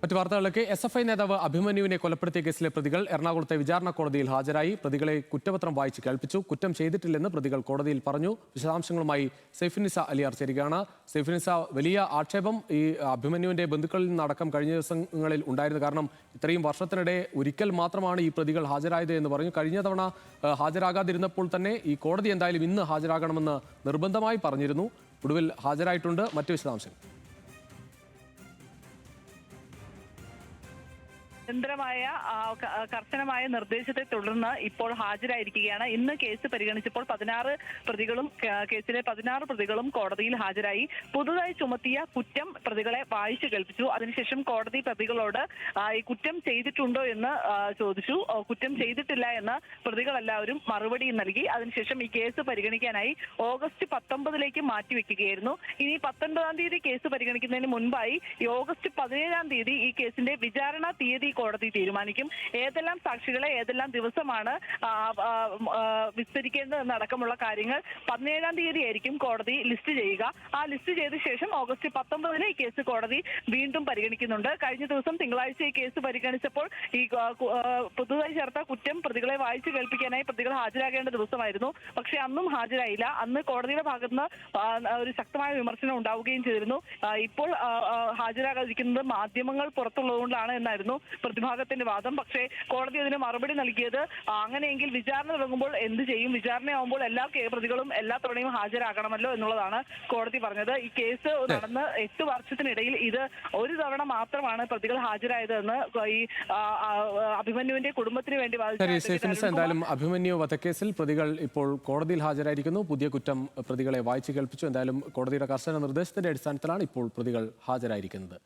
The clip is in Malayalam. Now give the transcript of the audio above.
മറ്റു വാർത്തകളിലേക്ക് SFI നേതാവ് അഭിമന്യുവിനെ കൊലപ്പെടുത്തിയ കേസിലെ പ്രതികൾ എറണാകുളത്തെ വിചാരണ കോടതിയിൽ ഹാജരായി. പ്രതികളെ കുറ്റപത്രം വായിച്ച് കേൾപ്പിച്ചു. കുറ്റം ചെയ്തിട്ടില്ലെന്ന് പ്രതികൾ കോടതിയിൽ പറഞ്ഞു. വിശദാംശങ്ങളുമായി സൈഫുന്നിസ അലിയാർ ചേരുകയാണ്. സൈഫുന്നിസ, വലിയ ആക്ഷേപം ഈ അഭിമന്യുവിന്റെ ബന്ധുക്കളിൽ നിന്നടക്കം കഴിഞ്ഞ ദിവസങ്ങളിൽ ഉണ്ടായിരുന്നു. കാരണം ഇത്രയും വർഷത്തിനിടെ ഒരിക്കൽ മാത്രമാണ് ഈ പ്രതികൾ ഹാജരായത് എന്ന് പറഞ്ഞു. കഴിഞ്ഞ തവണ ഹാജരാകാതിരുന്നപ്പോൾ തന്നെ ഈ കോടതി എന്തായാലും ഇന്ന് ഹാജരാകണമെന്ന് നിർബന്ധമായി പറഞ്ഞിരുന്നു. ഒടുവിൽ ഹാജരായിട്ടുണ്ട്. മറ്റു വിശദാംശങ്ങൾ. നിരന്തരമായ കർശനമായ നിർദ്ദേശത്തെ തുടർന്ന് ഇപ്പോൾ ഹാജരായിരിക്കുകയാണ്. ഇന്ന് കേസ് പരിഗണിച്ചപ്പോൾ 16 പ്രതികളും കേസിലെ 16 പ്രതികളും കോടതിയിൽ ഹാജരായി. പുതുതായി ചുമത്തിയ കുറ്റം പ്രതികളെ വായിച്ചു കേൾപ്പിച്ചു. അതിനുശേഷം കോടതി പ്രതികളോട് ഈ കുറ്റം ചെയ്തിട്ടുണ്ടോ എന്ന് ചോദിച്ചു. കുറ്റം ചെയ്തിട്ടില്ല എന്ന് പ്രതികളെല്ലാവരും മറുപടി നൽകി. അതിനുശേഷം ഈ കേസ് പരിഗണിക്കാനായി ഓഗസ്റ്റ് 19 മാറ്റിവെക്കുകയായിരുന്നു. ഇനി 19-ാം തീയതി കേസ് പരിഗണിക്കുന്നതിന് മുൻപായി ഈ ഓഗസ്റ്റ് 17-ാം തീയതി ഈ കേസിന്റെ വിചാരണ തീയതി കോടതി തീരുമാനിക്കും. ഏതെല്ലാം സാക്ഷികളെ ഏതെല്ലാം ദിവസമാണ് വിസ്തരിക്കേണ്ടതെന്നടക്കമുള്ള കാര്യങ്ങൾ 17-ാം തീയതി ആയിരിക്കും കോടതി ലിസ്റ്റ് ചെയ്യുക. ആ ലിസ്റ്റ് ചെയ്ത ശേഷം ഓഗസ്റ്റ് 19-ന് ഈ കേസ് കോടതി വീണ്ടും പരിഗണിക്കുന്നുണ്ട്. കഴിഞ്ഞ ദിവസം തിങ്കളാഴ്ച ഈ കേസ് പരിഗണിച്ചപ്പോൾ ഈ പുതുതായി ചേർത്ത കുറ്റം പ്രതികളെ വായിച്ചു കേൾപ്പിക്കാനായി പ്രതികൾ ഹാജരാകേണ്ട ദിവസമായിരുന്നു. പക്ഷെ അന്നും ഹാജരായില്ല. അന്ന് കോടതിയുടെ ഭാഗത്തുനിന്ന് ഒരു ശക്തമായ വിമർശനം ഉണ്ടാവുകയും ചെയ്തിരുന്നു. ഇപ്പോൾ ഹാജരാകാതിരിക്കുന്നത് മാധ്യമങ്ങൾ പുറത്തുള്ളതുകൊണ്ടാണ് എന്നായിരുന്നു പ്രതിഭാഗത്തിന്റെ വാദം. പക്ഷേ കോടതി അതിന് മറുപടി നൽകിയത് അങ്ങനെയെങ്കിൽ വിചാരണ തുടങ്ങുമ്പോൾ എന്ത് ചെയ്യും? വിചാരണയാവുമ്പോൾ എല്ലാ പ്രതികളും എല്ലാ തവണയും ഹാജരാകണമല്ലോ എന്നുള്ളതാണ് കോടതി പറഞ്ഞത്. ഈ കേസ് നടന്ന് 8 വർഷത്തിനിടയിൽ ഇത് ഒരു തവണ മാത്രമാണ് പ്രതികൾ ഹാജരായതെന്ന് ഈ അഭിമന്യുവിന്റെ കുടുംബത്തിന് വേണ്ടി എന്തായാലും അഭിമന്യു വധക്കേസിൽ പ്രതികൾ ഇപ്പോൾ കോടതിയിൽ ഹാജരായിരിക്കുന്നു. പുതിയ കുറ്റം പ്രതികളെ വായിച്ചു കേൾപ്പിച്ചു. എന്തായാലും കോടതിയുടെ കർശന നിർദ്ദേശത്തിന്റെ അടിസ്ഥാനത്തിലാണ് ഇപ്പോൾ പ്രതികൾ ഹാജരായിരിക്കുന്നത്.